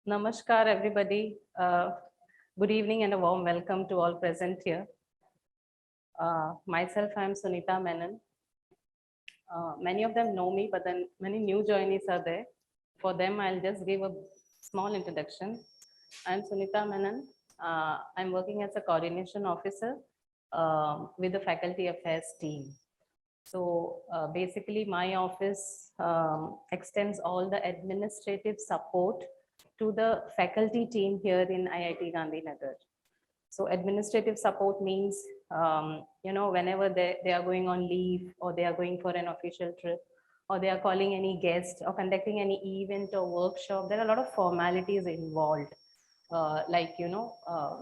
Namaskar, everybody. Good evening and a warm welcome to all present here. Myself, I am Sunita Menon. Many of them know me, but then many new joinees are there. For them, I'll just give a small introduction. I'm Sunita Menon. I'm working as a coordination officer with the faculty affairs team. So basically, my office extends all the administrative support to the faculty team here in IIT Gandhinagar. So administrative support means, whenever they are going on leave or they are going for an official trip or they are calling any guest or conducting any event or workshop, there are a lot of formalities involved,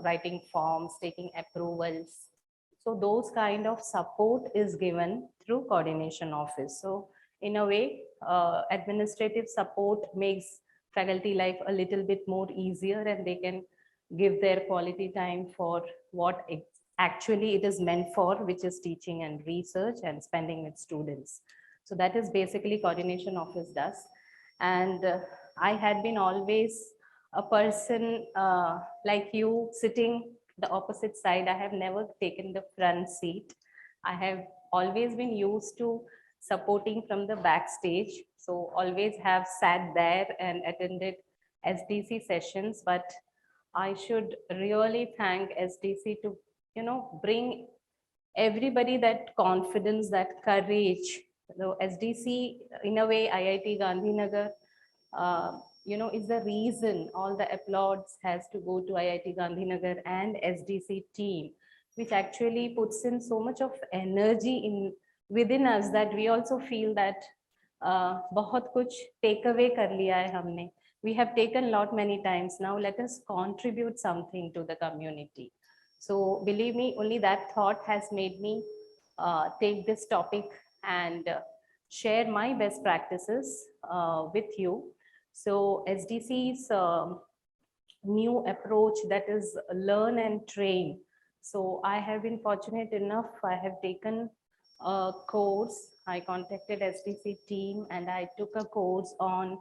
writing forms, taking approvals. So those kind of support is given through coordination office. So in a way, administrative support makes faculty life a little bit more easier and they can give their quality time for what actually it is meant for, which is teaching and research and spending with students. So that is basically coordination office does. And I had been always a person like you sitting the opposite side. I have never taken the front seat. I have always been used to supporting from the backstage. So always have sat there and attended SDC sessions, but I should really thank SDC to, bring everybody that confidence, that courage. The SDC, in a way, IIT Gandhinagar, is the reason all the applauds has to go to IIT Gandhinagar and SDC team, which actually puts in so much of energy in within us that we also feel that बहुत कुछ take away कर लिया है हमने. We have taken lot many times. Now let us contribute something to the community. So believe me, only that thought has made me take this topic and share my best practices with you. So SDC's new approach, that is learn and train. So I have been fortunate enough, I have taken a course. I contacted SDC team and I took a course on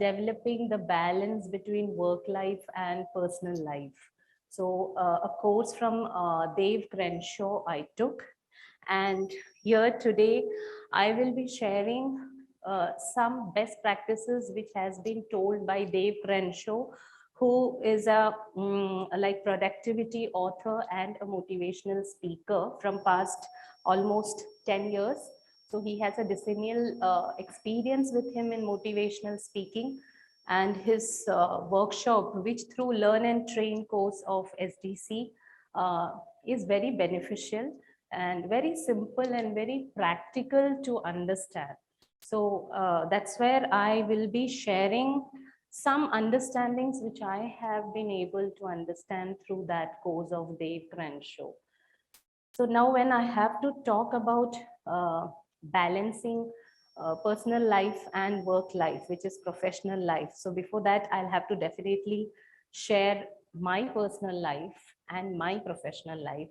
developing the balance between work life and personal life. So a course from Dave Crenshaw I took, and here today I will be sharing some best practices which has been told by Dave Crenshaw, who is a like productivity author and a motivational speaker from past almost 10 years. So he has a decennial experience with him in motivational speaking, and his workshop, which through Learn and Train course of SDC is very beneficial and very simple and very practical to understand. So that's where I will be sharing some understandings which I have been able to understand through that course of Dave Crenshaw. So now when I have to talk about balancing personal life and work life, which is professional life. So before that, I'll have to definitely share my personal life and my professional life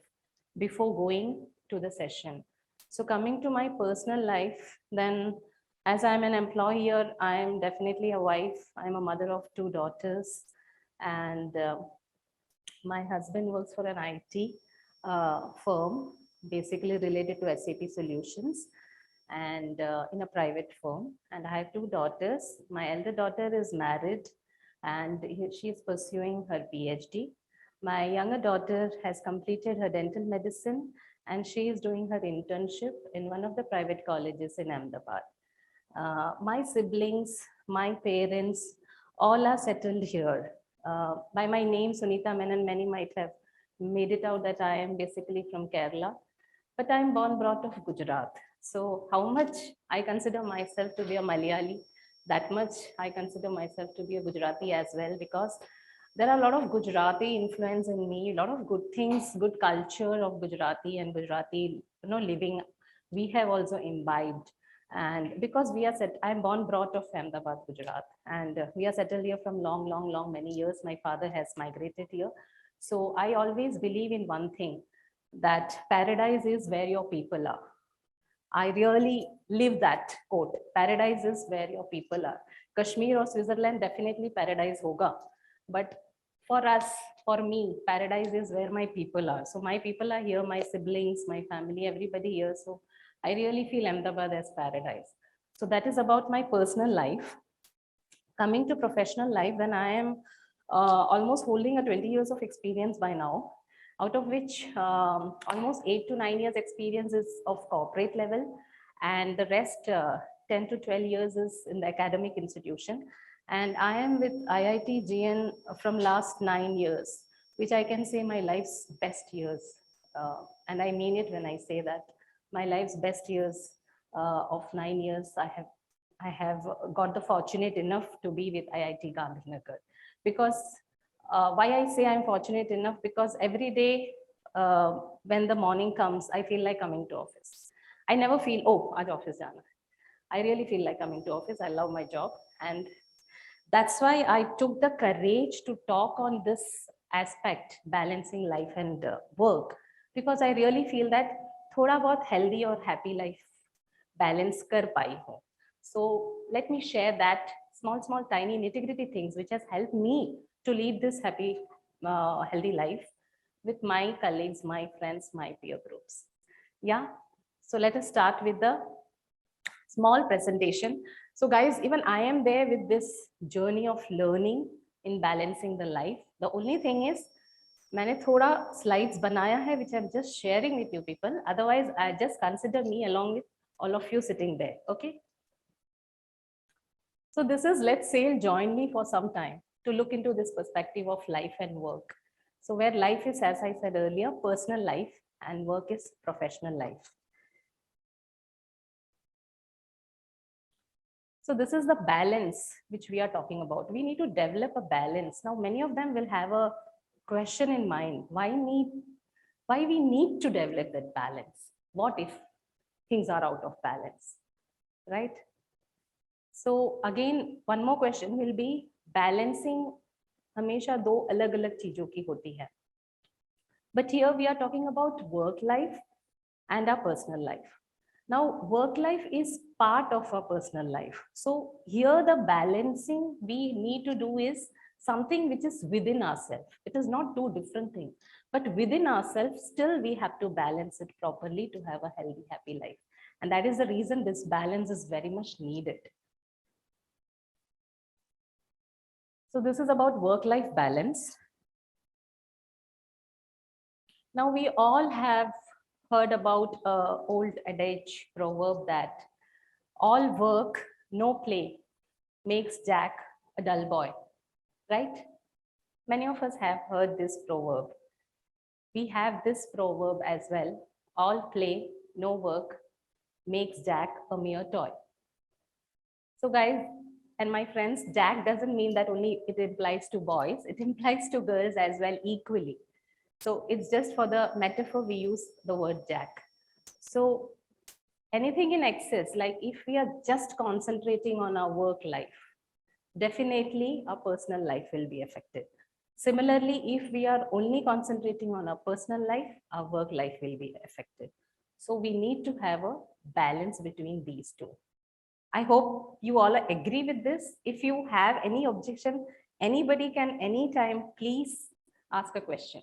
before going to the session. So coming to my personal life, then as I'm an employee here, I am definitely a wife. I'm a mother of 2 daughters, and my husband works for an IT firm, basically related to SAP solutions, and in a private firm. And I have 2 daughters. My elder daughter is married and she is pursuing her PhD. My younger daughter has completed her dental medicine and she is doing her internship in one of the private colleges in Ahmedabad. My siblings, my parents, all are settled here. By my name, Sunita Menon, many might have made it out that I am basically from Kerala, but I'm born, brought of Gujarat. So how much I consider myself to be a Malayali, that much I consider myself to be a Gujarati as well, because there are a lot of Gujarati influence in me, a lot of good things, good culture of Gujarati and Gujarati, living, we have also imbibed. And because we are set, I'm born, brought of Ahmedabad, Gujarat, and we are settled here from long, many years. My father has migrated here. So I always believe in one thing, that paradise is where your people are. I really live that quote. Paradise is where your people are. Kashmir or Switzerland, definitely paradise hoga. But for us, for me, paradise is where my people are. So my people are here, my siblings, my family, everybody here. So I really feel Ahmedabad as paradise. So that is about my personal life. Coming to professional life, then I am almost holding a 20 years of experience by now, out of which almost 8 to 9 years experience is of corporate level, and the rest 10 to 12 years is in the academic institution. And I am with IIT GN from last 9 years, which I can say my life's best years. And I mean it when I say that my life's best years of 9 years, I have got the fortunate enough to be with IIT Gandhinagar. Because why I say I'm fortunate enough, because every day when the morning comes, I feel like coming to office. I never feel, oh, aaj office jana. I really feel like coming to office. I love my job. And that's why I took the courage to talk on this aspect, balancing life and work, because I really feel that thoda bahut healthy or happy life balance kar pai ho. So let me share that small, tiny nitty-gritty things which has helped me to lead this happy, healthy life with my colleagues, my friends, my peer groups. Yeah. So let us start with the small presentation. So guys, even I am there with this journey of learning in balancing the life. The only thing is, मैंने थोड़ा slides बनाया है which I'm just sharing with you people. Otherwise, I just consider me along with all of you sitting there. Okay. So this is, let's say, join me for some time to look into this perspective of life and work. So where life is, as I said earlier, personal life, and work is professional life. So this is the balance which we are talking about. We need to develop a balance. Now, many of them will have a question in mind. Why we need to develop that balance? What if things are out of balance, right? So again, one more question will be, balancing हमेशा दो अलग-अलग चीजों की होती है. But here we are talking about work life and our personal life. Now, work life is part of our personal life. So here the balancing we need to do is something which is within ourselves. It is not two different things, but within ourselves, still we have to balance it properly to have a healthy, happy life. And that is the reason this balance is very much needed. So this is about work-life balance. Now we all have heard about an old adage proverb that all work, no play makes Jack a dull boy, right? Many of us have heard this proverb. We have this proverb as well. All play, no work makes Jack a mere toy. So guys, and my friends, Jack doesn't mean that only it implies to boys, it implies to girls as well equally. So it's just for the metaphor we use the word Jack. So anything in excess, like if we are just concentrating on our work life, definitely our personal life will be affected. Similarly, if we are only concentrating on our personal life, our work life will be affected. So we need to have a balance between these two. I hope you all agree with this. If you have any objection, anybody can anytime please ask a question.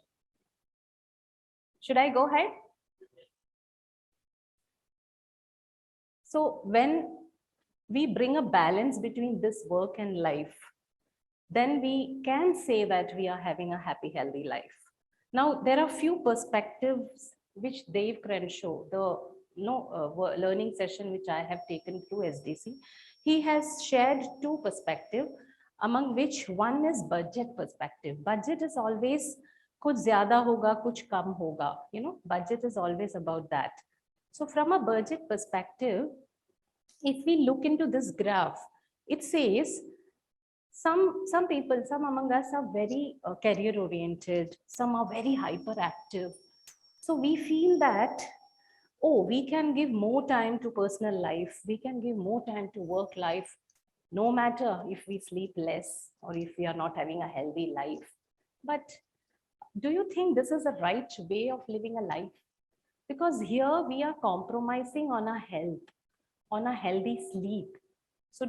Should I go ahead? So when we bring a balance between this work and life, then we can say that we are having a happy, healthy life. Now, there are few perspectives which Dave Crenshaw, the learning session which I have taken through SDC, he has shared two perspectives, among which one is budget perspective. Budget is always कुछ ज़्यादा होगा, कुछ कम होगा. You know, budget is always about that. So from a budget perspective, if we look into this graph, it says some people, some among us are very career oriented, some are very hyperactive. So we feel that, oh, we can give more time to personal life, we can give more time to work life, no matter if we sleep less or if we are not having a healthy life. But do you think this is the right way of living a life? Because here we are compromising on our health, on a healthy sleep. So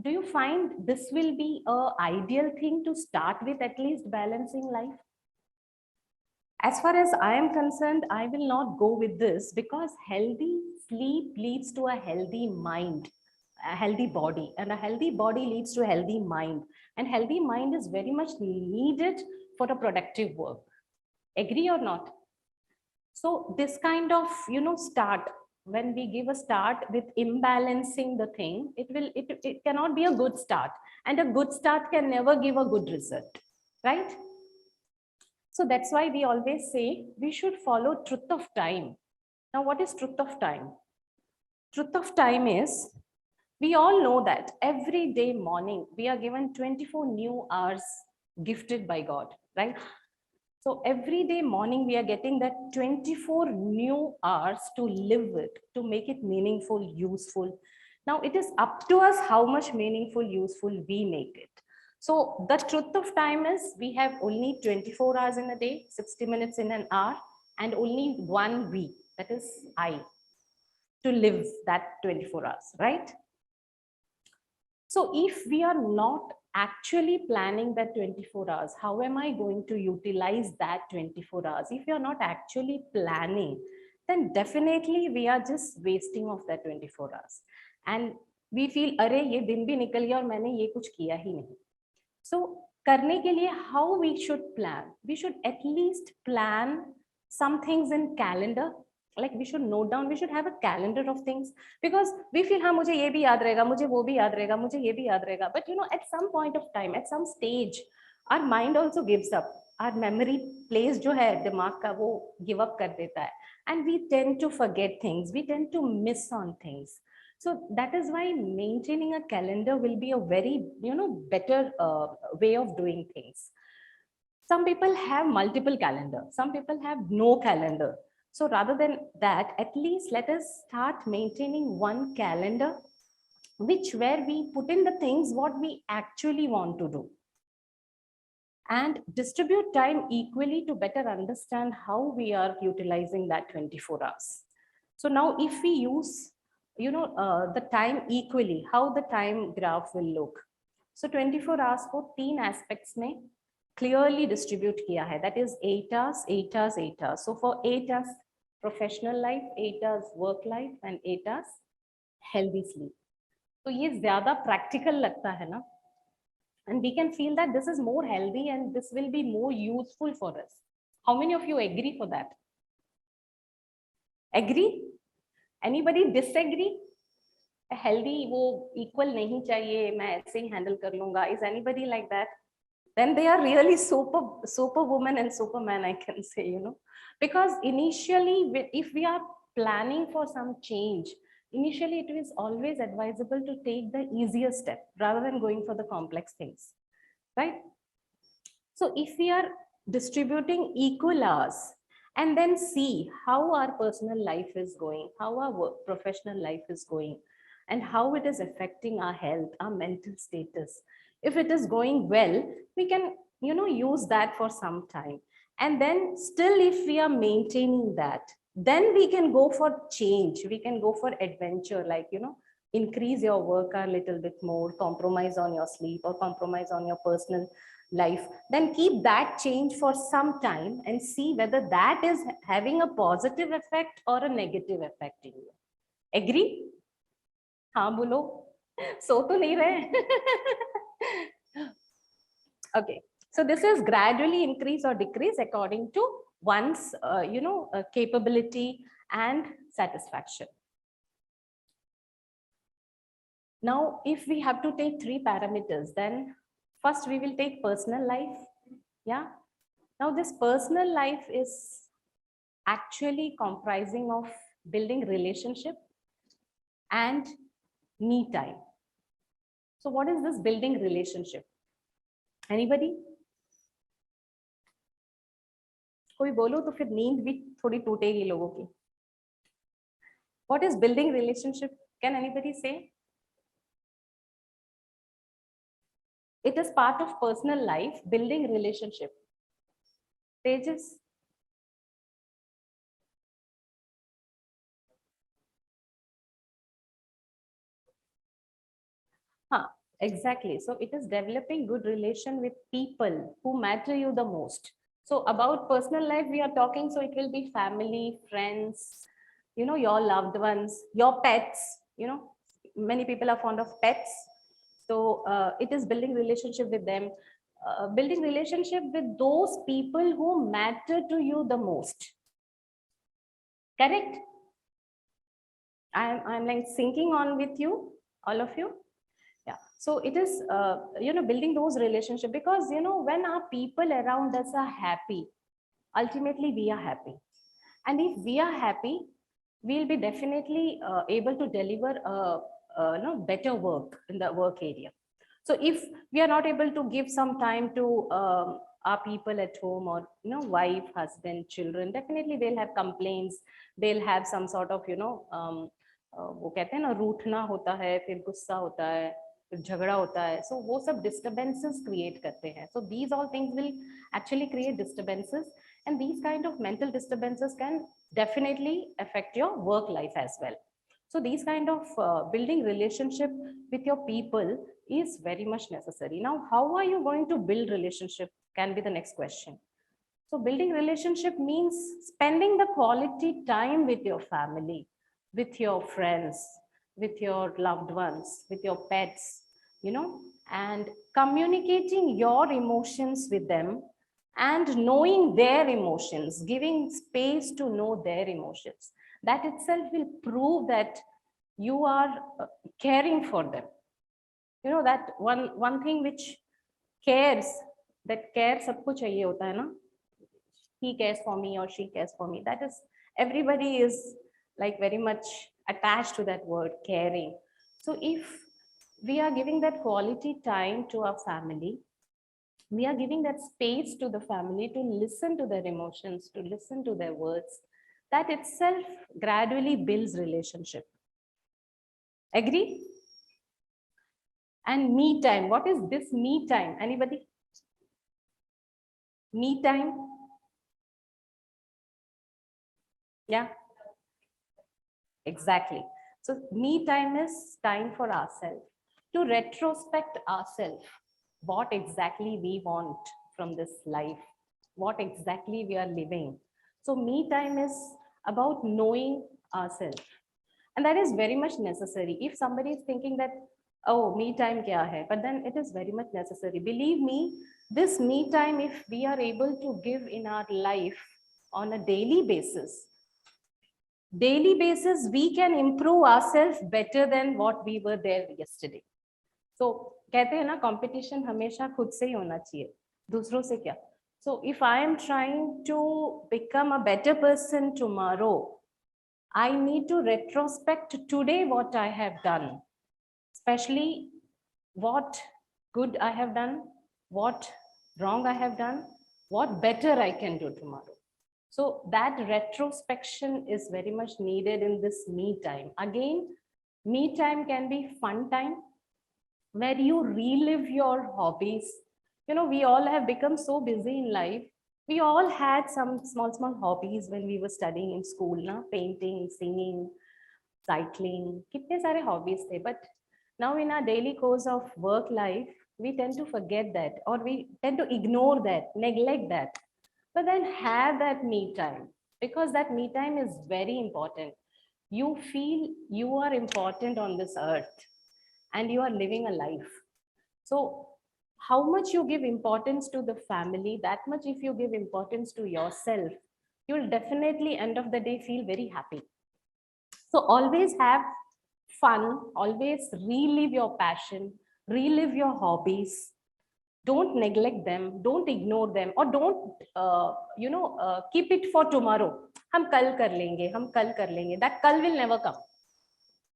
do you find this will be a ideal thing to start with, at least balancing life? As far as I am concerned, I will not go with this, because healthy sleep leads to a healthy mind, a healthy body, and a healthy body leads to a healthy mind. And healthy mind is very much needed for a productive work. Agree or not? So this kind of, start, when we give a start with imbalancing the thing, it cannot be a good start. And a good start can never give a good result, right? So that's why we always say we should follow truth of time. Now, what is truth of time? Truth of time is, we all know that every day morning we are given 24 new hours gifted by God, right? So every day morning we are getting that 24 new hours to live with, to make it meaningful, useful. Now it is up to us how much meaningful, useful we make it. So the truth of time is, we have only 24 hours in a day, 60 minutes in an hour, and only 1 week, that is I, to live that 24 hours, right? So if we are not actually planning that 24 hours, how am I going to utilize that 24 hours? If you're not actually planning, then definitely we are just wasting of that 24 hours. And we feel, अरे ये दिन भी निकल गया और मैंने ये कुछ किया ही नहीं. So करने के लिए, how we should plan? We should at least plan some things in calendar. Like we should note down, we should have a calendar of things, because we feel, हाँ मुझे ये भी याद रहेगा, मुझे वो भी याद रहेगा, मुझे ये भी याद रहेगा. But at some point of time, at some stage, our mind also gives up. Our memory place जो है दिमाग का, वो give up कर देता है. And we tend to forget things, we tend to miss on things. So that is why maintaining a calendar will be a very, better way of doing things. Some people have multiple calendars, some people have no calendar. So rather than that, at least let us start maintaining one calendar, where we put in the things what we actually want to do, and distribute time equally to better understand how we are utilizing that 24 hours. So now if we use, the time equally, how the time graph will look. So 24 hours को 3 aspects में clearly distribute किया है. That is 8 hours, 8 hours, 8 hours. So for 8 hours professional life, 8 hours work life, and 8 hours healthy sleep. तो ये ज़्यादा practical लगता है ना? And we can feel that this is more healthy and this will be more useful for us. How many of you agree for that? Agree? Anybody disagree? Healthy वो equal नहीं चाहिए, मैं ऐसे ही handle कर लूँगा. Is anybody like that? Then they are really superwoman and superman, I can say, because initially, if we are planning for some change, initially it is always advisable to take the easier step rather than going for the complex things, right? So if we are distributing equal hours, and then see how our personal life is going, how our professional life is going, and how it is affecting our health, our mental status. If it is going well, we can, use that for some time. And then still, if we are maintaining that, then we can go for change. We can go for adventure, like, increase your work a little bit more, compromise on your sleep, or compromise on your personal life. Then keep that change for some time and see whether that is having a positive effect or a negative effect in you. Agree? हाँ बोलो, सो तो नहीं रहे. Okay, so this is gradually increase or decrease according to one's capability and satisfaction. Now if we have to take 3 parameters, then first we will take personal life. Yeah, now this personal life is actually comprising of building relationship and me time. So what is this building relationship? Anybody? कोई बोलो तो फिर नींद भी थोड़ी टूटेगी लोगों की. What is building relationship? Can anybody say? It is part of personal life, building relationship. Pages. हाँ, Exactly. So it is developing good relation with people who matter you the most. So about personal life we are talking, so it will be family, friends, your loved ones, your pets, many people are fond of pets. So it is building relationship with them, building relationship with those people who matter to you the most. Correct? I'm like sinking on with you, all of you. Yeah. So it is, building those relationships, because, when our people around us are happy, ultimately we are happy. And if we are happy, we'll be definitely able to deliver better work in the work area. So if we are not able to give some time to our people at home, or wife, husband, children, definitely they'll have complaints. They'll have some sort of वो कहते हैं ना, रूठना होता है, फिर गुस्सा होता है, फिर झगड़ा होता है. So वो सब disturbances create करते हैं. So these all things will actually create disturbances, and these kind of mental disturbances can definitely affect your work life as well. So these kind of building relationship with your people is very much necessary. Now, how are you going to build relationship can be the next question. So building relationship means spending the quality time with your family, with your friends, with your loved ones, with your pets, and communicating your emotions with them, and knowing their emotions, giving space to know their emotions. That itself will prove that you are caring for them. That one thing which cares, that care सबको चाहिए होता है ना. He cares for me or she cares for me. That is, everybody is like very much attached to that word caring. So if we are giving that quality time to our family, we are giving that space to the family to listen to their emotions, to listen to their words, that itself gradually builds relationship. Agree? And me time, what is this me time? Anybody? Me time? Yeah, exactly. So me time is time for ourselves, to retrospect ourselves, what exactly we want from this life, what exactly we are living. So me time is about knowing ourselves, and that is very much necessary. If somebody is thinking that, oh, me time kya hai, but then it is very much necessary. Believe me, this me time, if we are able to give in our life on a daily basis, we can improve ourselves better than what we were there yesterday. So कहते हैं ना, competition हमेशा खुद से ही होना चाहिए, दूसरों से क्या. So if I am trying to become a better person tomorrow, I need to retrospect today what I have done, especially what good I have done, what wrong I have done, what better I can do tomorrow. So that retrospection is very much needed in this me time. Again, me time can be fun time where you relive your hobbies. We all have become so busy in life. We all had some small hobbies when we were studying in school, na? Painting, singing, cycling, kitne sare hobbies the. But now in our daily course of work life, we tend to forget that, or we tend to ignore that, neglect that. But then have that me time, because that me time is very important. You feel you are important on this earth and you are living a life. So how much you give importance to the family, that much if you give importance to yourself, you'll definitely end of the day feel very happy. So always have fun, always relive your passion, relive your hobbies. Don't neglect them, don't ignore them, or don't, keep it for tomorrow. हम कल कर लेंगे. That kal will never come.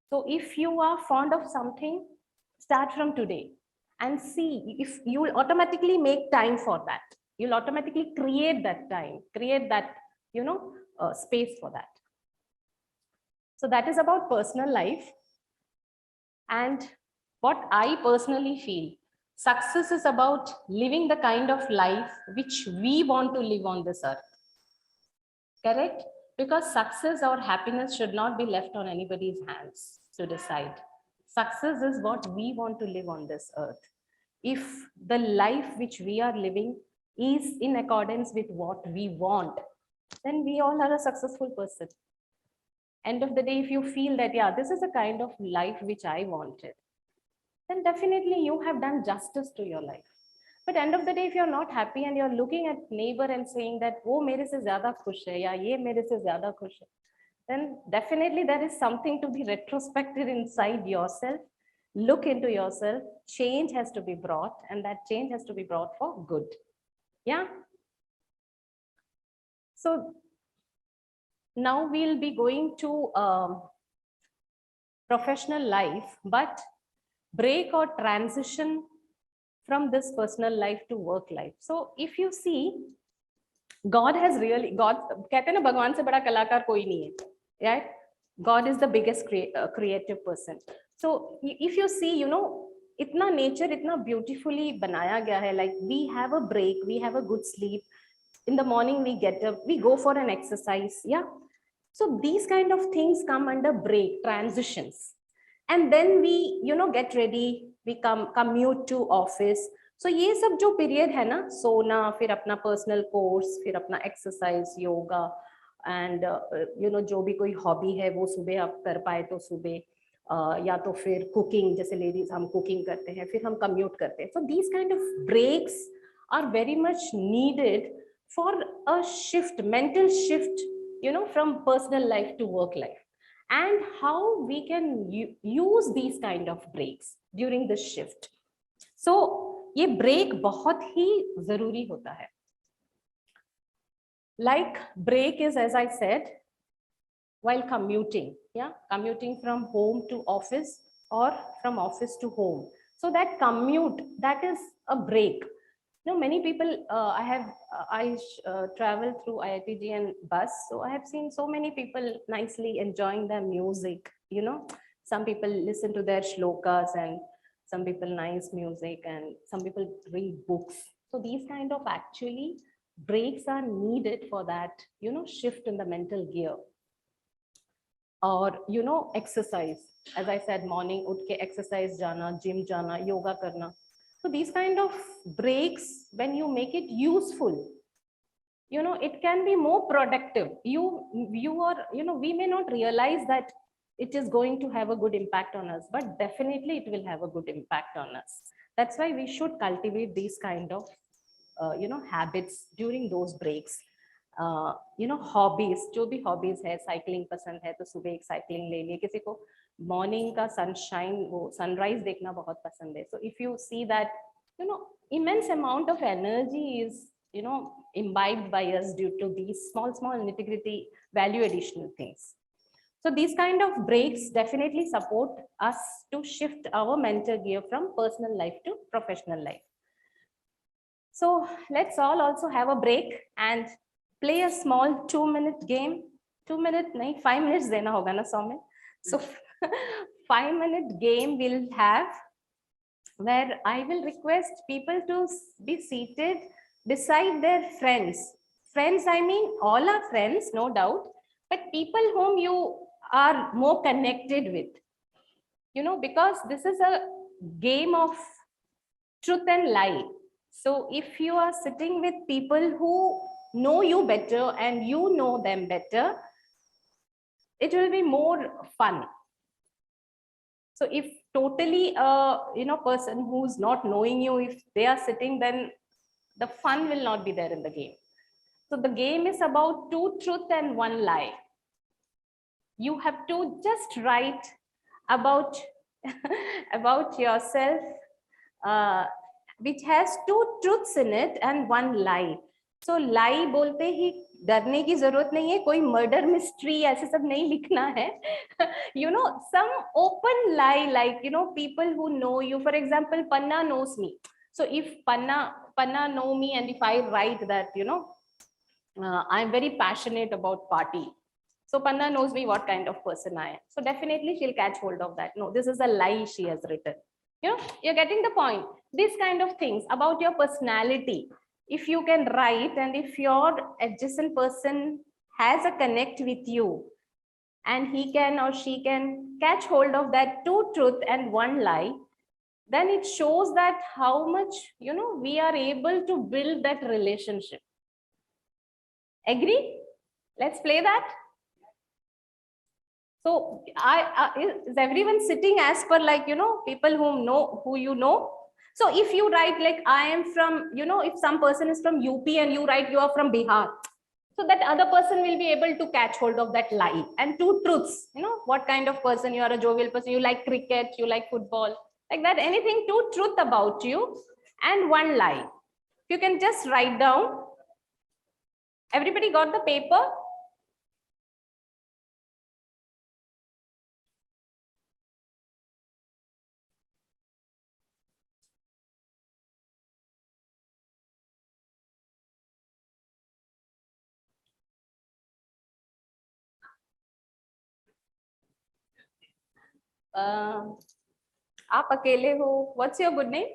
So if you are fond of something, start from today and see if you will automatically make time for that. You'll automatically create that time, create that, space for that. So that is about personal life. And what I personally feel, success is about living the kind of life which we want to live on this earth. Correct? Because success or happiness should not be left on anybody's hands to decide. Success is what we want to live on this earth. If the life which we are living is in accordance with what we want, then we all are a successful person. End of the day, if you feel that, yeah, this is a kind of life which I wanted, then definitely you have done justice to your life. But end of the day, if you're not happy and you're looking at neighbor and saying that, wo mere se zyada khush hai, ya ye mere se zyada khush hai, then definitely there is something to be retrospected inside yourself. Look into yourself. Change has to be brought, and that change has to be brought for good. Yeah. So now we'll be going to professional life, but break or transition from this personal life to work life. So if you see, God has really, God कहते हैं ना भगवान से बड़ा कलाकार कोई नहीं है, right? God is the biggest creative person. So if you see, you know, इतना nature इतना beautifully बनाया गया है, like we have a break, we have a good sleep. In the morning we get up, we go for an exercise, yeah. So these kind of things come under break, transitions. And then we, you know, get ready, we commute to office. So ये सब जो period है ना, सोना, फिर अपना personal course, फिर अपना exercise, yoga, and you know, जो भी कोई hobby है वो सुबह आप कर पाए तो सुबह, या तो फिर cooking, जैसे ladies हम cooking करते हैं, फिर हम commute करते हैं. So these kind of breaks are very much needed for a shift, mental shift, you know, from personal life to work life, and how we can use these kind of breaks during the shift. So ये break बहुत ही जरूरी होता है. Like break is, as I said, while commuting, yeah, commuting from home to office or from office to home. So that commute, that is a break. You know, many people, I travel through IITG and bus, so I have seen so many people nicely enjoying their music. You know, some people listen to their shlokas, and some people nice music, and some people read books. So these kind of actually breaks are needed for that, you know, shift in the mental gear. Or, you know, exercise. As I said, morning उठ के exercise जाना, gym जाना, yoga करना. So these kind of breaks, when you make it useful, you know, it can be more productive. You are, you know, we may not realize that it is going to have a good impact on us, but definitely it will have a good impact on us. That's why we should cultivate these kind of, you know, habits during those breaks. You know, hobbies, जो भी hobbies है, cycling पसंद है तो सुबह एक cycling ले लिए, किसी को morning का sunshine, वो sunrise देखना बहुत पसंद है. So if you see that, you know, immense amount of energy is, you know, imbibed by us due to these small nitty-gritty value additional things. So these kind of breaks definitely support us to shift our mental gear from personal life to professional life. So let's all also have a break and play a small 2-minute game. 2 minutes, nahi, 5 minutes dena hoga na Soumya. So 5-minute game we'll have, where I will request people to be seated beside their friends. Friends, I mean, all are friends, no doubt, but people whom you are more connected with, you know, because this is a game of truth and lie. So if you are sitting with people who know you better and you know them better, it will be more fun. So if totally you know, person who's not knowing you, if they are sitting, then the fun will not be there in the game. So the game is about 2 truth and 1 lie. You have to just write about about yourself, which has 2 truths in it and 1 lie. So lie बोलते ही डरने की जरूरत नहीं है, कोई murder mystery ऐसे सब नहीं लिखना है. You know, some open lie, like, you know, people who know you. For example, Panna knows me. So if Panna know me, and if I write that, you know, I'm very passionate about party. So Panna knows me what kind of person I am. So definitely she'll catch hold of that. No, this is a lie she has written. You know, you're getting the point. These kind of things about your personality, if you can write, and if your adjacent person has a connect with you, and he can or she can catch hold of that two truth and one lie, then it shows that how much, we are able to build that relationship. Agree? Let's play that. So is everyone sitting as per, like, people who you know? So if you write like I am from, if some person is from UP and you write you are from Bihar, so that other person will be able to catch hold of that lie and two truths, what kind of person you are, a jovial person, you like cricket, you like football, like that, anything, two truth about you and one lie. You can just write down. Everybody got the paper? आप अकेले हो. What's your good name?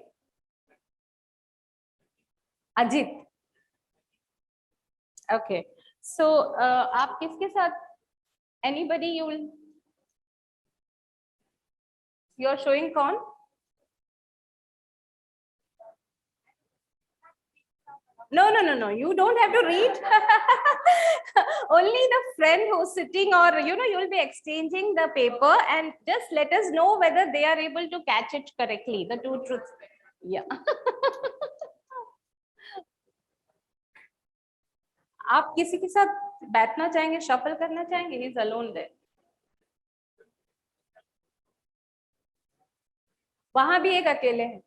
Ajit. Okay. So आप किसके साथ? Anybody you're showing कौन? No. You don't have to read. Only the friend who's sitting, or you'll be exchanging the paper, and just let us know whether they are able to catch it correctly. The two truths. Yeah. आप किसी के साथ बैठना चाहेंगे, shuffle करना चाहेंगे? He's alone there. वहां भी एक अकेले है.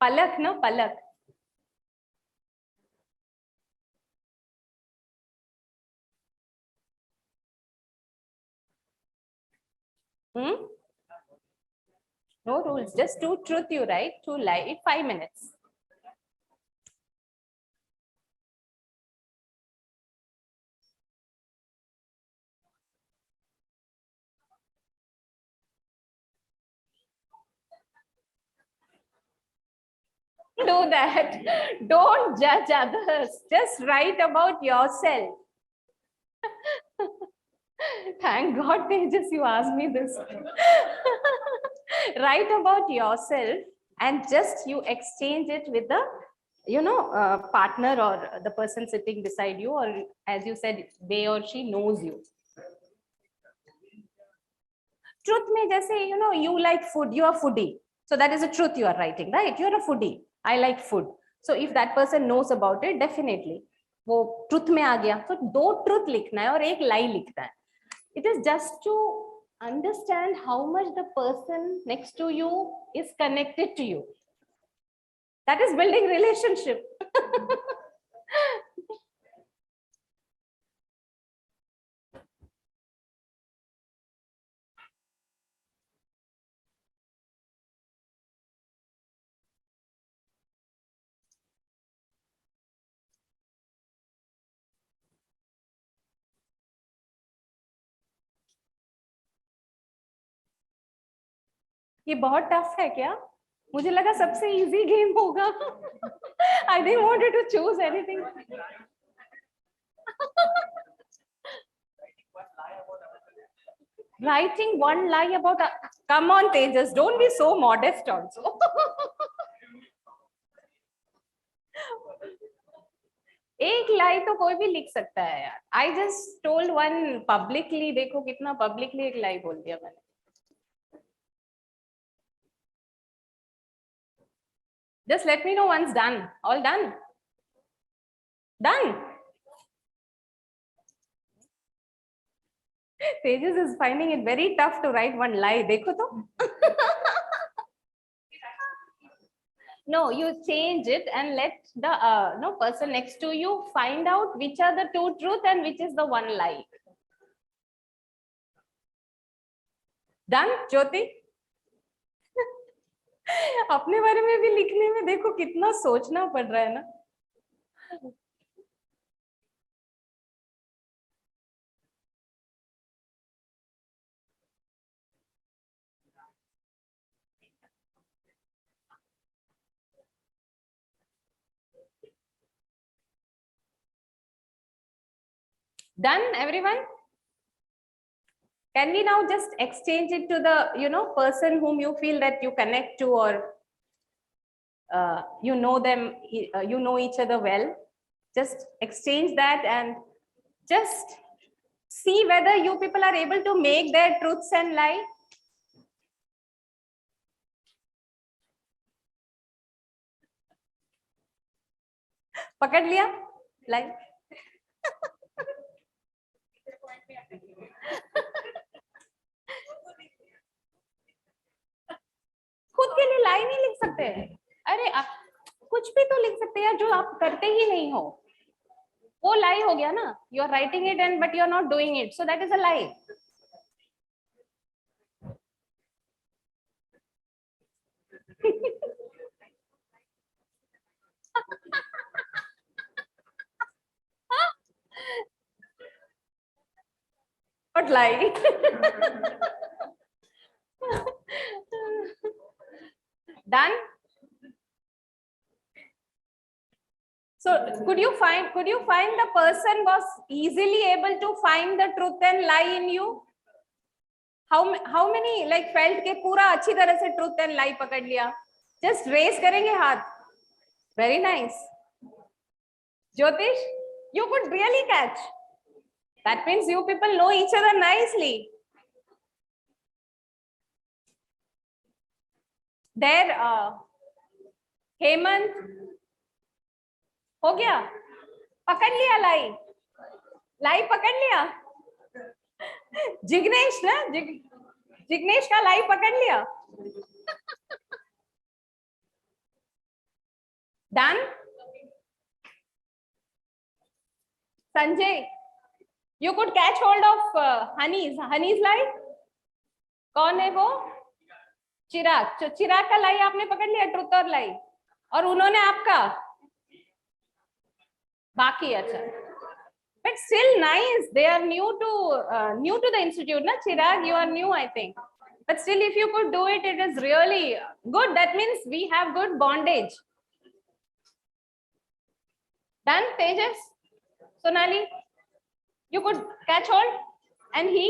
पलक ना, पलक. No rules, just two truth you write, two lie in 5 minutes. Do that. Don't judge others. Just write about yourself. Thank God, Tejas, you asked me this. Write about yourself and just you exchange it with the, partner or the person sitting beside you, or as you said, they or she knows you. Truth mein jaise, you like food, you are foodie. So that is a truth you are writing, right? You're a foodie. I like food. So if that person knows about it, definitely वो truth में आ गया. तो दो truth लिखना है और एक lie लिखना है. It is just to understand how much the person next to you is connected to you. That is building relationship. ये बहुत टफ है क्या? मुझे लगा सबसे इजी गेम होगा. I didn't want to choose anything. Writing one lie about come on, Tejas, don't be so modest also. एक लाई तो कोई भी लिख सकता है यार. I just told one publicly. देखो कितना publicly एक लाई बोल दिया मैंने. Just let me know once done. All done? Done? Tejas is finding it very tough to write one lie. देखो तो. No, you change it and let the person next to you find out which are the two truth and which is the one lie. Done, Jyoti? अपने बारे में भी लिखने में देखो कितना सोचना पड़ रहा है ना. Done, everyone? Can we now just exchange it to the person whom you feel that you connect to, or you know them, you know each other well? Just exchange that and just see whether you people are able to make their truths and lie. पकड़ लिया लाई. खुद के लिए लाई नहीं लिख सकते. अरे कुछ भी तो लिख सकते हैं जो आप करते ही नहीं हो. वो लाई हो गया ना. You are writing it and but you are not doing it, so that is a lie. Not lie. Done. So could you find the person was easily able to find the truth and lie in you? How many like felt के पूरा अच्छी तरह से truth and lie पकड़ लिया? Just raise करेंगे हाथ. Very nice. Jyotish, you could really catch. That means you people know each other nicely. There, Hemant, हो गया? पकड़ लिया लाई. लाई पकड़ लिया. जिग्नेश ना, जिग्नेश का लाई पकड़ लिया. Done. Sanjay, you could catch hold of Honey's lie. कौन है वो? चिराग. चिराग का लाई आपने पकड़ लिया, ट्रुथ और लाई. और उन्होंने आपका बाकी. अच्छा, but still nice. They are new to the institute, na Chirag? You are new, I think. But still, if you could do it, it is really good. That means we have good bondage. Done, Tejas? Sonali, you could catch hold, and he.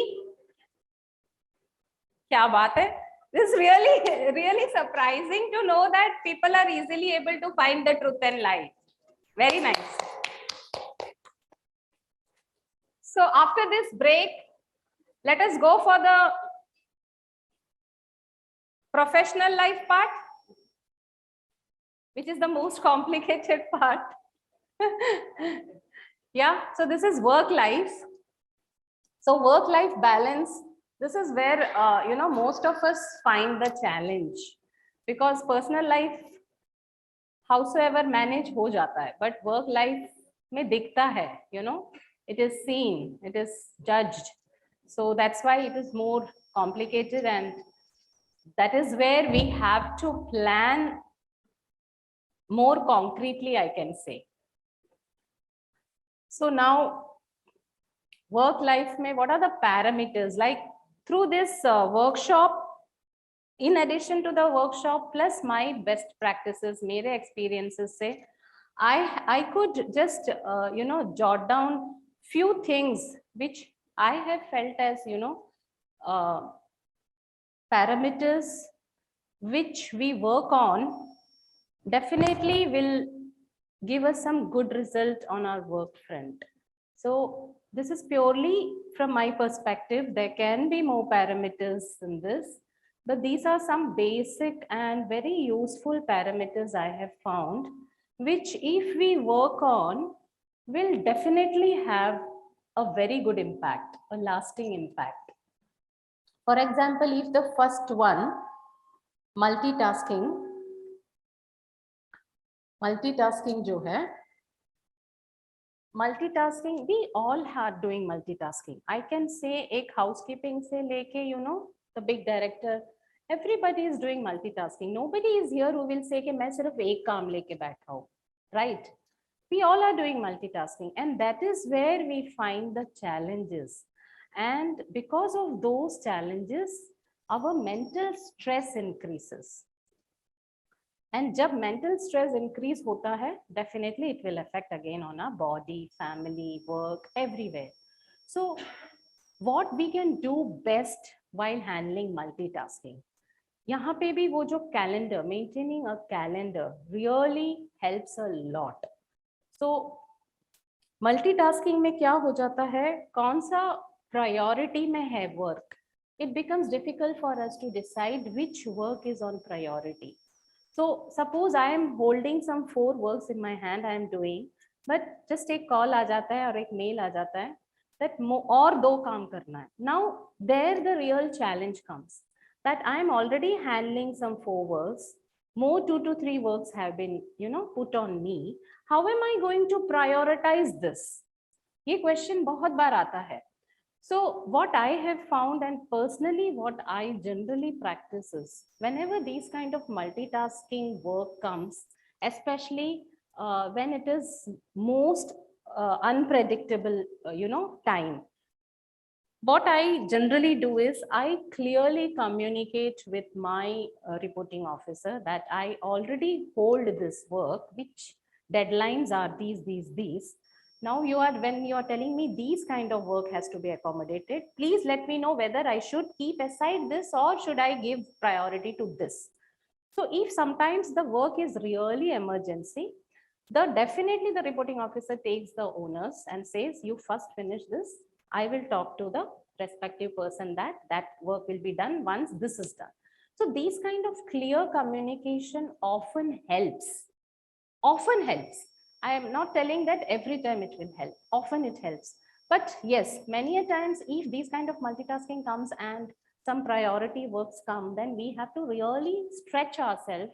क्या बात है? This is really surprising to know that people are easily able to find the truth and lie. Very nice. So after this break, let us go for the professional life part, which is the most complicated part. Yeah, so this is work life. So work life balance, this is where most of us find the challenge, because personal life howsoever manage हो जाता है, but work life में दिखता है, it is seen, it is judged. So that's why it is more complicated, and that is where we have to plan more concretely, I can say. So now, work life mein, what are the parameters? Like through this workshop, in addition to the workshop, plus my best practices, mere experiences say, I could just jot down few things which I have felt as parameters which we work on definitely will give us some good result on our work front. So this is purely from my perspective. There can be more parameters in this, but these are some basic and very useful parameters I have found, which if we work on, will definitely have a very good impact, a lasting impact. For example, if the first one, multitasking जो है, multitasking, we all are doing multitasking. I can say एक housekeeping से लेके the big director, everybody is doing multitasking. Nobody is here who will say कि मैं सिर्फ एक काम लेके बैठा हूँ, right? We all are doing multitasking, and that is where we find the challenges. And because of those challenges, our mental stress increases. And जब mental stress increase होता है, definitely it will affect again on our body, family, work, everywhere. So what we can do best while handling multitasking? यहाँ पे भी वो जो calendar, maintaining a calendar really helps a lot. So multitasking में क्या हो जाता है, कौन सा प्रायोरिटी में है work, it becomes difficult for us to decide which work is on priority. So suppose I am holding some 4 works in my hand, I am doing, but just एक call आ जाता है और एक mail आ जाता है that और 2 काम करना है. Now there the real challenge comes that I am already handling some 4 works, more 2 to 3 works have been put on me. How am I going to prioritize this? ये question बहुत बार आता है. So what I have found, and personally what I generally practice, is whenever these kind of multitasking work comes, especially when it is most unpredictable time, what I generally do is I clearly communicate with my reporting officer that I already hold this work, which deadlines are these. Now when you are telling me these kind of work has to be accommodated, please let me know whether I should keep aside this or should I give priority to this. So if sometimes the work is really emergency, definitely the reporting officer takes the onus and says, you first finish this. I will talk to the respective person that work will be done once this is done. So these kind of clear communication often helps. Often helps. I am not telling that every time it will help. Often it helps. But yes, many a times if these kind of multitasking comes and some priority works come, then we have to really stretch ourselves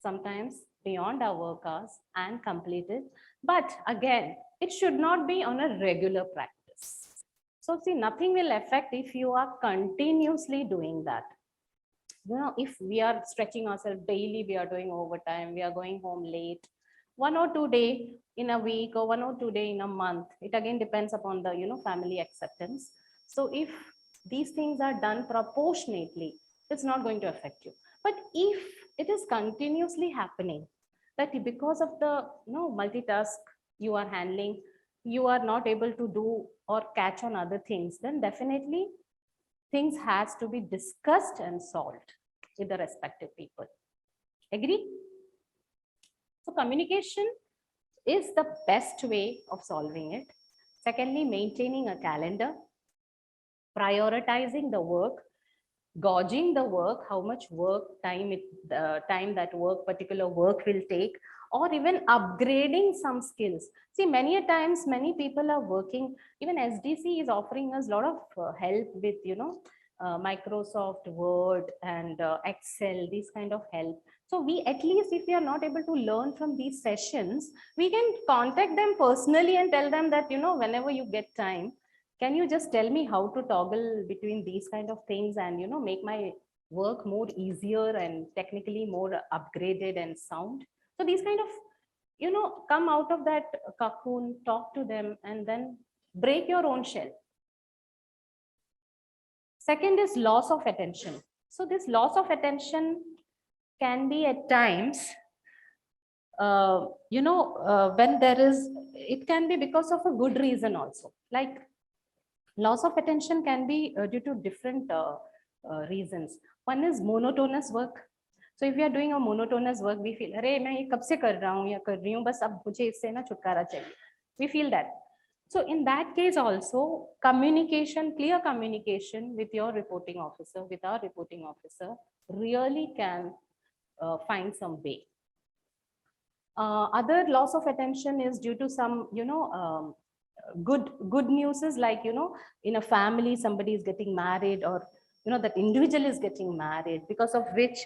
sometimes beyond our work hours and complete it. But again, it should not be on a regular practice. So see, nothing will affect if you are continuously doing that. If we are stretching ourselves daily, we are doing overtime, we are going home late, 1 or 2 day in a week or 1 or 2 day in a month, it again depends upon the family acceptance. So if these things are done proportionately, it's not going to affect you. But if it is continuously happening, that because of the multitask you are handling, you are not able to do or catch on other things, then definitely things has to be discussed and solved with the respective people. Agree? So communication is the best way of solving it. Secondly, maintaining a calendar, prioritizing the work, gauging the work, how much work time that particular work will take, or even upgrading some skills. See, many a times, many people are working, even SDC is offering us a lot of help with, Microsoft Word and Excel, these kind of help. So we, at least if we are not able to learn from these sessions, we can contact them personally and tell them that, whenever you get time, can you just tell me how to toggle between these kind of things and, make my work more easier and technically more upgraded and sound? So these kind of, come out of that cocoon, talk to them, and then break your own shell. Second is loss of attention. So this loss of attention can be at times, when there is, it can be because of a good reason also. Like loss of attention can be due to different reasons. One is monotonous work. So if we are doing a monotonous work, we feel, अरे मैं ये कब से कर रहा हूँ या कर रही हूँ, बस अब मुझे इससे ना छुटकारा चाहिए. We feel that. So in that case also, communication, clear communication with your reporting officer, with our reporting officer, really can find some way. Other loss of attention is due to some, good news is like, in a family, somebody is getting married, or, that individual is getting married, because of which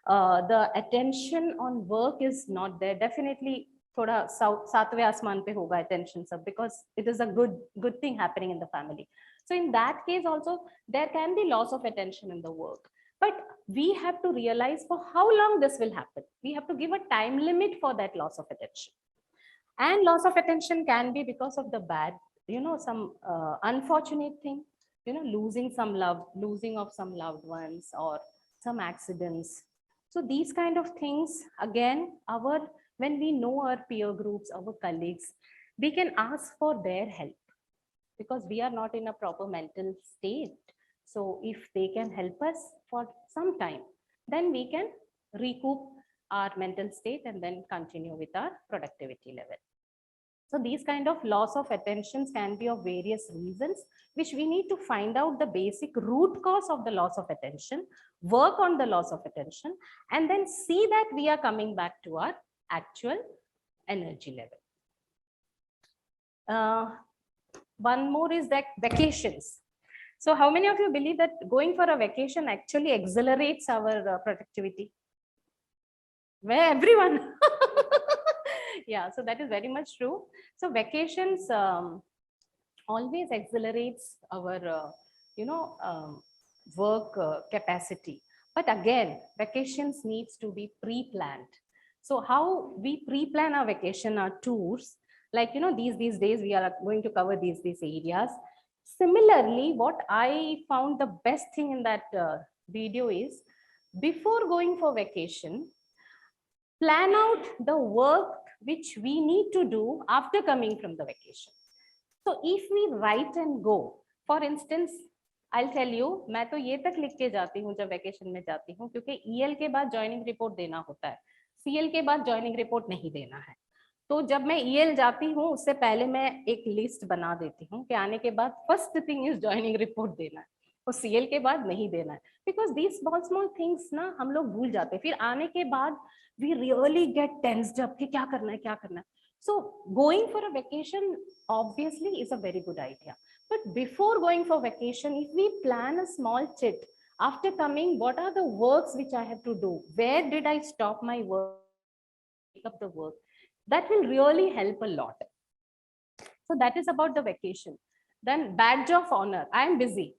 the attention on work is not there. Definitely thoda सातवें आसमान पे होगा attention sab, because it is a good thing happening in the family. So in that case also, there can be loss of attention in the work. But we have to realize for how long this will happen. We have to give a time limit for that loss of attention. And loss of attention can be because of the bad, some unfortunate thing, losing of some loved ones, or some accidents. So these kind of things, again, when we know our peer groups, our colleagues, we can ask for their help. because we are not in a proper mental state. So if they can help us for some time, then we can recoup our mental state and then continue with our productivity level. So these kind of loss of attentions can be of various reasons, which we need to find out the basic root cause of the loss of attention, work on the loss of attention, and then see that we are coming back to our actual energy level. One more is that vacations. So how many of you believe that going for a vacation actually accelerates our productivity? Where everyone. Yeah, so that is very much true. So vacations always accelerates our work capacity. But again, vacations needs to be pre-planned. So how we pre-plan our vacation, our tours, like these days we are going to cover these areas. Similarly, what I found the best thing in that video is, before going for vacation, plan out the work which we need to do after coming from the vacation. So if we write and go, for instance, I'll tell you, मैं तो ये तक लिख के जाती हूँ जब vacation में जाती हूँ, क्योंकि EL के बाद ज्वाइनिंग रिपोर्ट देना होता है, CL के बाद ज्वाइनिंग रिपोर्ट नहीं देना है. तो जब मैं EL जाती हूँ उससे पहले मैं एक लिस्ट बना देती हूँ कि आने के बाद first thing is joining report देना है, और CL के बाद नहीं देना है. बिकॉज दीज स्मॉल थिंग्स ना हम लोग भूल जाते हैं, फिर आने के बाद we really get tensed up कि क्या करना है क्या करना है. So going for a vacation obviously is a very good idea. But before going for vacation, if we plan a small chit, after coming, what are the works which I have to do? Where did I stop my work? Pick up the work. That will really help a lot. So that is about the vacation. Then badge of honor. I am busy.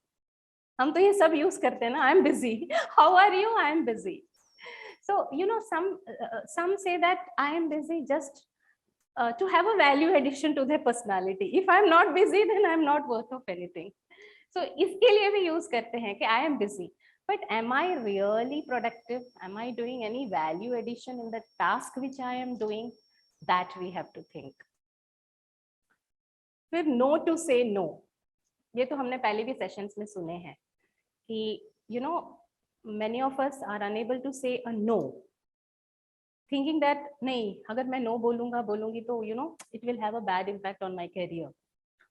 हम तो ये सब use करते हैं ना. I am busy. How are you? I am busy. So some say that I am busy just to have a value addition to their personality. If I'm not busy, then I'm not worth of anything. So इसके लिए भी use करते हैं कि I am busy. But am I really productive? Am I doing any value addition in the task which I am doing? That we have to think. फिर no to say no. ये तो हमने पहले भी sessions में सुने हैं कि many of us are unable to say a no, thinking that नहीं, अगर मैं no बोलूंगी तो it will have a bad impact on my career.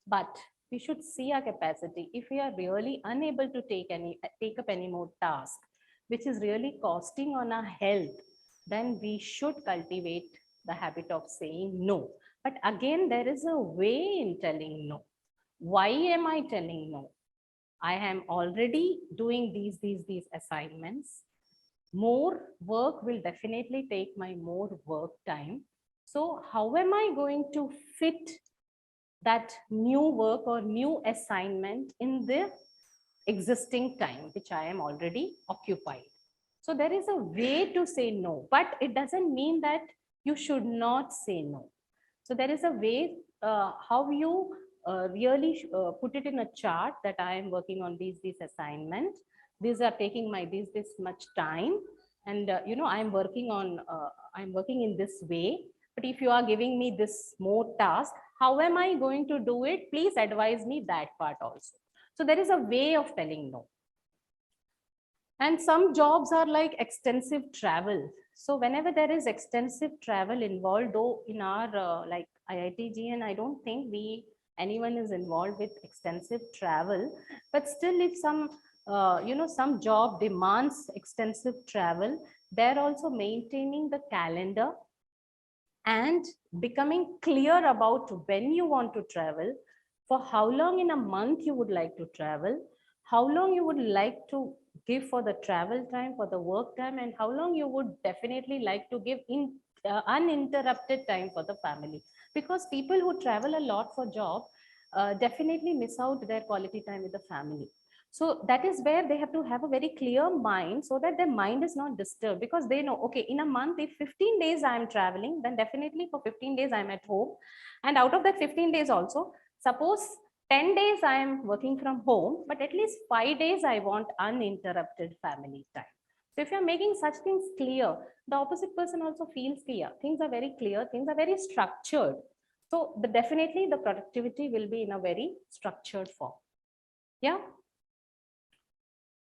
But we should see our capacity. If we are really unable to take up any more task which is really costing on our health, then we should cultivate the habit of saying no. But again, there is a way in telling no. Why am I telling no? I am already doing these assignments. More work will definitely take my more work time. So how am I going to fit that new work or new assignment in the existing time which I am already occupied? So there is a way to say no, but it doesn't mean that you should not say no. So there is a way how you really put it in a chart that I am working on these assignments. These are taking my this much time, and I'm working in this way. But if you are giving me this more task, how am I going to do it? Please advise me that part also. So there is a way of telling no. And some jobs are like extensive travel. So whenever there is extensive travel involved, though in our like IIT-GN, I don't think anyone is involved with extensive travel. But still, if some job demands extensive travel, they're also maintaining the calendar and becoming clear about when you want to travel, for how long in a month you would like to travel, how long you would like to give for the travel time, for the work time, and how long you would definitely like to give in uninterrupted time for the family. Because people who travel a lot for job definitely miss out their quality time with the family. So that is where they have to have a very clear mind, so that their mind is not disturbed, because they know, okay, in a month, if 15 days I am traveling, then definitely for 15 days I am at home. And out of that 15 days also, suppose 10 days I am working from home, but at least 5 days I want uninterrupted family time. So if you're making such things clear, the opposite person also feels clear. Things are very clear, things are very structured. So definitely the productivity will be in a very structured form. Yeah.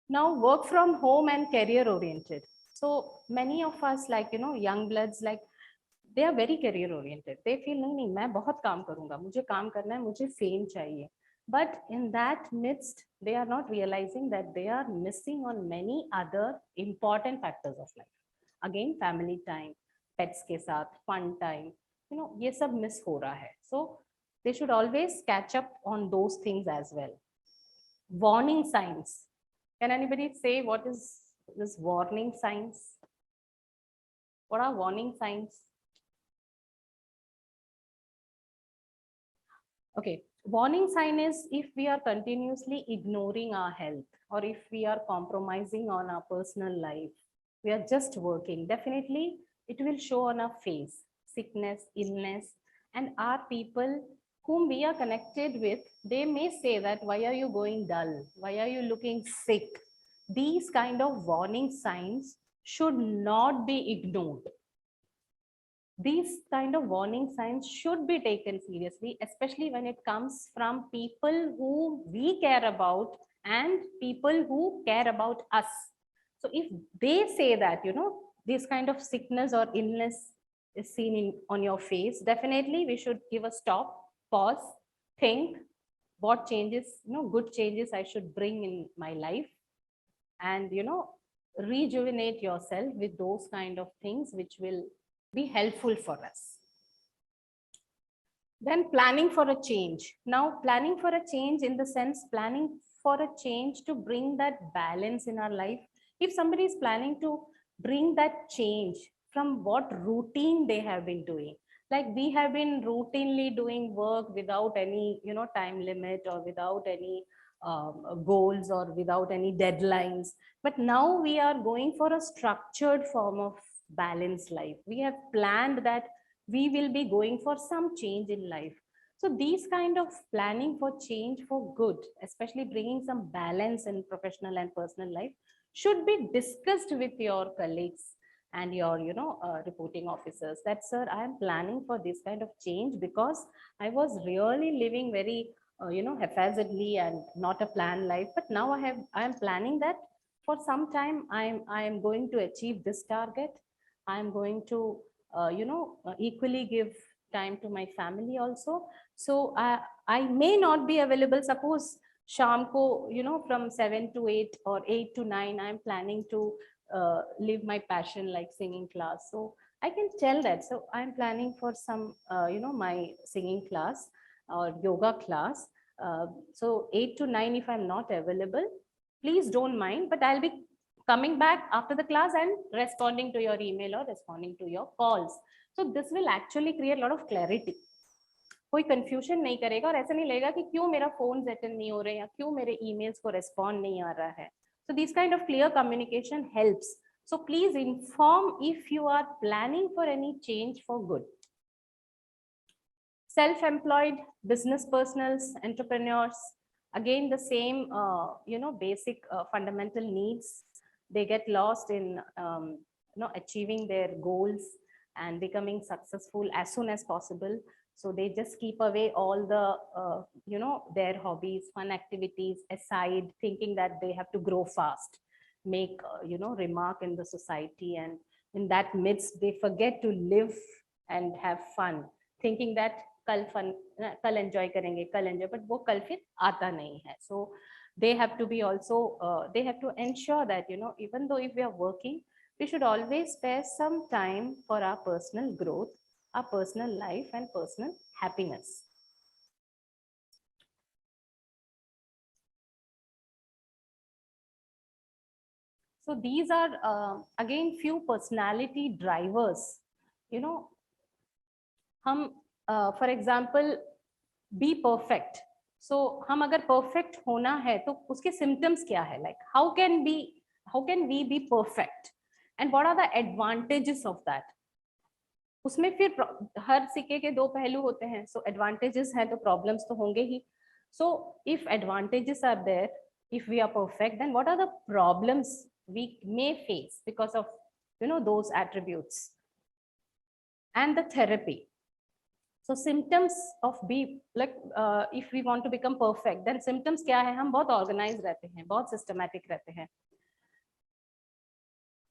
Now work from home and career oriented. So many of us, like, young bloods, like, they are very career oriented. They feel नहीं मैं बहुत काम करूंगा, मुझे काम करना है, मुझे fame चाहिए. But in that midst, they are not realizing that they are missing on many other important factors of life. Again, family time, pets के साथ, fun time, ये सब miss हो रहा है. So they should always catch up on those things as well. Warning signs. Can anybody say what is this warning signs? What are warning signs? Okay, warning sign is if we are continuously ignoring our health, or if we are compromising on our personal life, we are just working, definitely it will show on our face, sickness, illness, and our people whom we are connected with, they may say that, why are you going dull? Why are you looking sick? These kind of warning signs should not be ignored. These kind of warning signs should be taken seriously, especially when it comes from people who we care about and people who care about us. So if they say that, this kind of sickness or illness is seen on your face, definitely we should give a stop, pause, think what changes, good changes I should bring in my life, and, rejuvenate yourself with those kind of things which will be helpful for us. Then planning for a change. Now, planning for a change in the sense, planning for a change to bring that balance in our life. If somebody is planning to bring that change from what routine they have been doing, like we have been routinely doing work without any, time limit, or without any goals, or without any deadlines. But now we are going for a structured form of balanced life. We have planned that we will be going for some change in life. So these kind of planning for change for good, especially bringing some balance in professional and personal life, should be discussed with your colleagues and your, reporting officers, that, sir, I am planning for this kind of change because I was really living very, haphazardly and not a planned life. But now I am planning that for some time I am going to achieve this target. I am going to equally give time to my family also. So I may not be available. Suppose sham ko, from 7 to 8 or 8 to 9, I'm planning to live my passion like singing class. So I can tell that. So I'm planning for some, my singing class or yoga class. So 8 to 9, if I'm not available, please don't mind, but I'll be coming back after the class and responding to your email or responding to your calls. So this will actually create a lot of clarity. कोई confusion नहीं करेगा और ऐसा नहीं लगेगा कि क्यों मेरा फोन अटेंड नहीं हो रहे या क्यों मेरे ईमेल्स को रिस्पॉन्ड नहीं आ रहा है. So this kind of clear communication helps. So please inform if you are planning for any change for good. Self-employed, business personals, entrepreneurs, again the same basic fundamental needs. They get lost in achieving their goals and becoming successful as soon as possible. So they just keep away all the their hobbies, fun activities aside, thinking that they have to grow fast, make remark in the society, and in that midst they forget to live and have fun, thinking that कल fun कल enjoy करेंगे, कल enjoy, but वो कल फिर आता नहीं है. सो they have to be also they have to ensure that even though if we are working, we should always spare some time for our personal growth, our personal life and personal happiness. So these are again few personality drivers. हम for example be perfect. सो हम अगर perfect होना है तो उसके symptoms क्या है, like how can we be perfect and what are the advantages of that. उसमें फिर हर सिक्के के दो पहलू होते हैं. सो एडवांटेजेस हैं तो प्रॉब्लम्स तो होंगे ही. So if advantages are there, if we are perfect, then what are the problems we may face because of those attributes. And the therapy. So symptoms of be like if we want to become perfect, then symptoms क्या है? हम बहुत organized रहते हैं, बहुत systematic रहते हैं.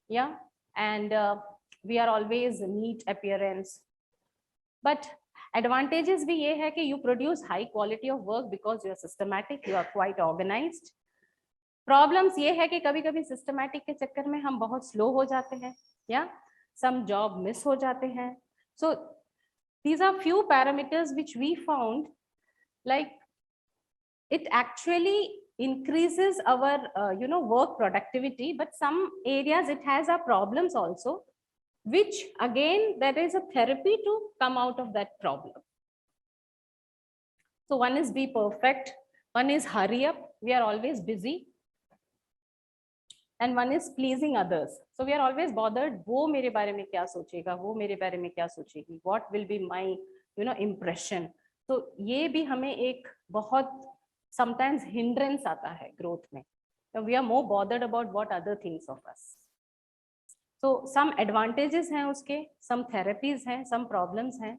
Yeah, and we are always neat appearance. But advantages भी ये है कि you produce high quality of work because you are systematic, you are quite organized. Problems ये है कि कभी-कभी systematic के चक्कर में हम बहुत slow हो जाते हैं, या some job miss हो जाते हैं. So these are few parameters which we found, like it actually increases our work productivity, but some areas it has our problems also, which again there is a therapy to come out of that problem. So one is be perfect, one is hurry up, we are always busy, and one is pleasing others. So we are always bothered, वो मेरे बारे में क्या सोचेगा, वो मेरे बारे में क्या सोचेगी, what will be my impression. तो ये भी हमें एक बहुत sometimes hindrance आता है growth में. So we are more bothered about what other thinks of us. So some advantages हैं उसके, some therapies हैं, some problems हैं.